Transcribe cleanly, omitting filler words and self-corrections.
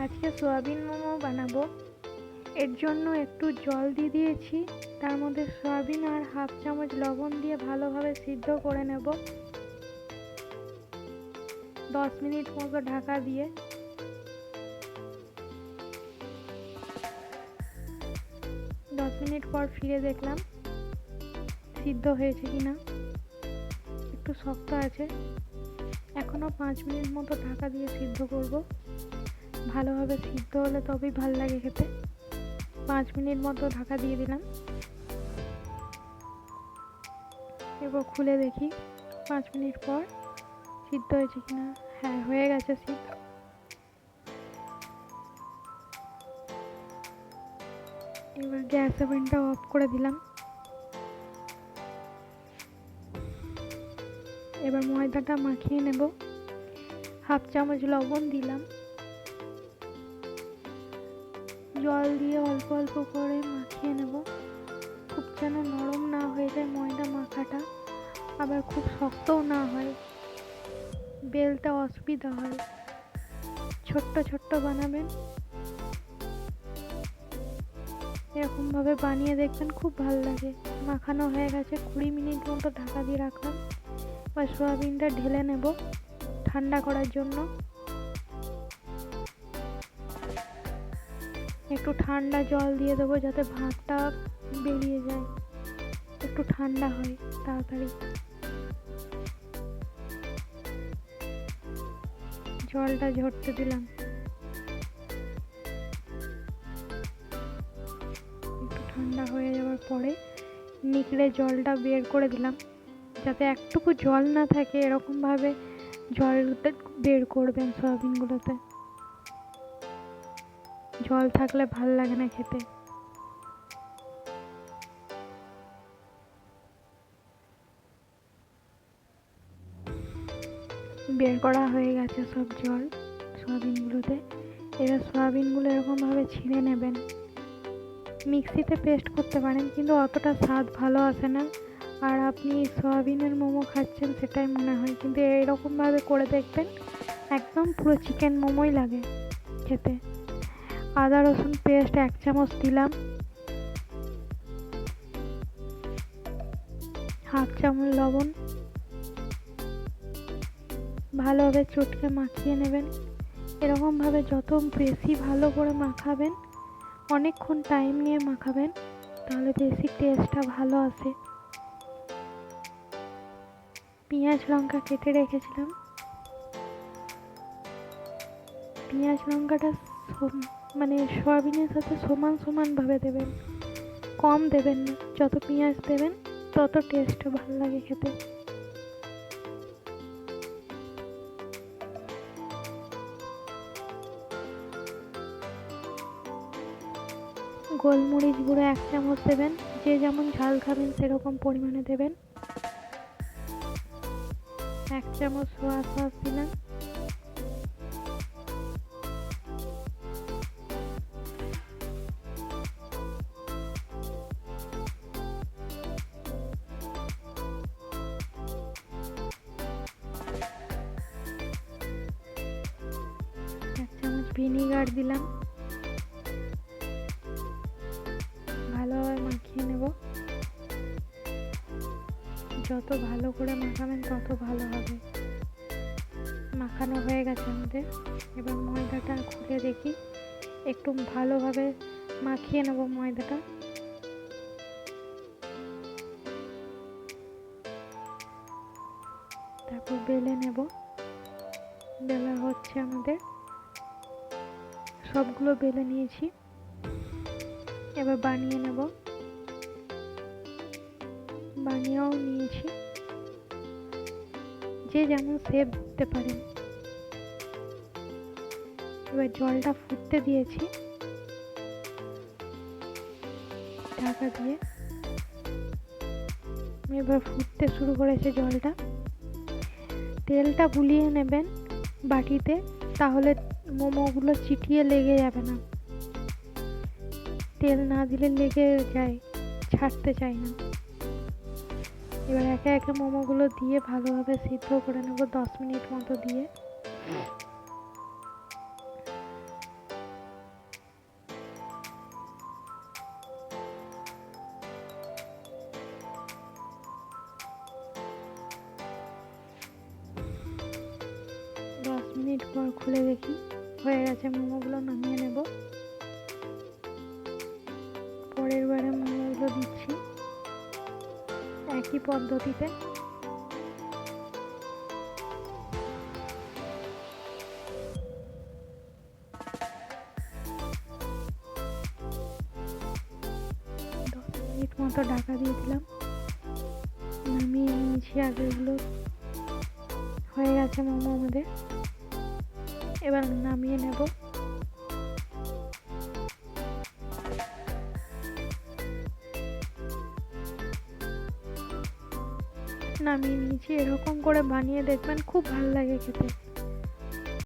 আজকে সয়াবিন মোমো বানাবো। এর জন্য একটু জল দিয়ে দিয়েছি, তার মধ্যে সয়াবিন আর হাফ চামচ লবণ দিয়ে ভালোভাবে সিদ্ধ করে নেব 10 মিনিট মতো ঢাকা দিয়ে। দশ মিনিট পর ফিরে দেখলাম সিদ্ধ হয়েছে কিনা। একটু শক্ত আছে, এখনো 5 মিনিট মতো ঢাকা দিয়ে সিদ্ধ করব। ভালোভাবে সিদ্ধ হলে তবেই ভালো লাগে খেতে। 5 মিনিট মতো ঢাকা দিয়ে দিলাম। এবার খুলে দেখি 5 মিনিট পর সিদ্ধ হয়েছে কিনা। হ্যাঁ, হয়ে গেছে সিদ্ধ। এবার গ্যাস ওভেনটা অফ করে দিলাম। এবার ময়দাটা মাখিয়ে নেব। হাফ চামচ লবণ দিলাম, জল দিয়ে অল্প অল্প করে মাখিয়ে নেব। খুব যেন নরম না হয়ে যায় ময়দা মাখাটা, আবার খুব শক্তও না হয়, বেলতে অসুবিধা হয়। ছোট্ট ছোট্ট বানাবেন, এরকম ভাবে বানিয়ে দেখবেন, খুব ভালো লাগে। মাখানো হয়ে গেছে, 20 মিনিট মতো ঢাকা দিয়ে রাখলাম। এবার সয়াবিনটা ঢেলে নেব ঠান্ডা করার জন্য। একটু ঠান্ডা জল দিয়ে দেবো যাতে ভাতটা বেরিয়ে যায়, একটু ঠান্ডা হয় তাড়াতাড়ি। জলটা ঝরতে দিলাম। একটু ঠান্ডা হয়ে যাওয়ার পরে নিকড়ে জলটা বের করে দিলাম, যাতে একটুকু জল না থাকে। এরকম ভাবে জলটা বের করবেন সয়াবিনগুলোতে, জল থাকলে ভাল লাগে না খেতে। বের করা হয়ে গেছে সব জল সয়াবিনগুলোতে। এবার সয়াবিনগুলো এরকমভাবে ছিঁড়ে নেবেন। মিক্সিতে পেস্ট করতে পারেন, কিন্তু অতটা স্বাদ ভালো আসে না। আর আপনি সয়াবিনের মোমো খাচ্ছেন সেটাই মনে হয়, কিন্তু এরকমভাবে করে দেখবেন, একদম পুরো চিকেন মোমোই লাগে খেতে। আদা রসুন পেস্ট 1 চামচ দিলাম, হাফ চামচ লবণ। ভালোভাবে চটকে মাখিয়ে নেবেন। এরকমভাবে যত বেশি ভালো করে মাখাবেন, অনেকক্ষণ টাইম নিয়ে মাখাবেন, তাহলে বেশি টেস্টটা ভালো আসে। পেঁয়াজ লঙ্কা কেটে রেখেছিলাম, পেঁয়াজ লঙ্কাটা মানে সয়াবিনের সাথে সমান সমান ভাবে দেবেন, কম দেবেন না। যত পেঁয়াজ দেবেন তত টেস্ট ভালো লাগে খেতে। গোলমরিচ গুঁড়ো 1 চামচ দেবেন, যে যেমন ঝাল খাবেন সেরকম পরিমাণে দেবেন। 1 চামচ সোয়া সস দিলাম। ভিনিগার দিলাম। ভালোভাবে মাখিয়ে নেব। যত ভালো করে মাখাবেন তত ভালো হবে। মাখানো হয়ে গেছে আমাদের। এবার ময়দাটা খুলে দেখি, একটু ভালোভাবে মাখিয়ে নেব ময়দাটা। তারপর বেলে নেব। বেলা হচ্ছে আমাদের, সবগুলো বেলে নিয়েছি। এবার বানিয়ে নেব, বানিয়েও নিয়েছি। যে যেমন শেপ দিতে পারেন। এবার জলটা ফুটতে দিয়েছি ঢাকা দিয়ে। এবার ফুটতে শুরু করেছে জলটা। তেলটা বুলিয়ে নেবেন বাটিতে, তাহলে মোমোগুলো চিটিয়ে লেগে যাবে না। তেল না দিলে লেগে যায়, ছাড়তে চাই না। এবার একে একে মোমোগুলো দিয়ে ভালোভাবে সিদ্ধ করে নেব 10 মিনিট মতো দিয়ে। পর খুলে দেখি হয়ে গেছে। মোমোগুলো নামিয়ে নেব। পরের বারে মোমোগুলো দিচ্ছি একই পদ্ধতিতে। মিনিট মতো ঢাকা দিয়ে দিলাম, নামিয়ে নিয়েছি আগেরগুলো। হয়ে গেছে মোমো আমাদের, এবার নামিয়ে নেব। নামিয়ে নিয়েছি। এরকম করে বানিয়ে দেখবেন, খুব ভালো লাগে খেতে।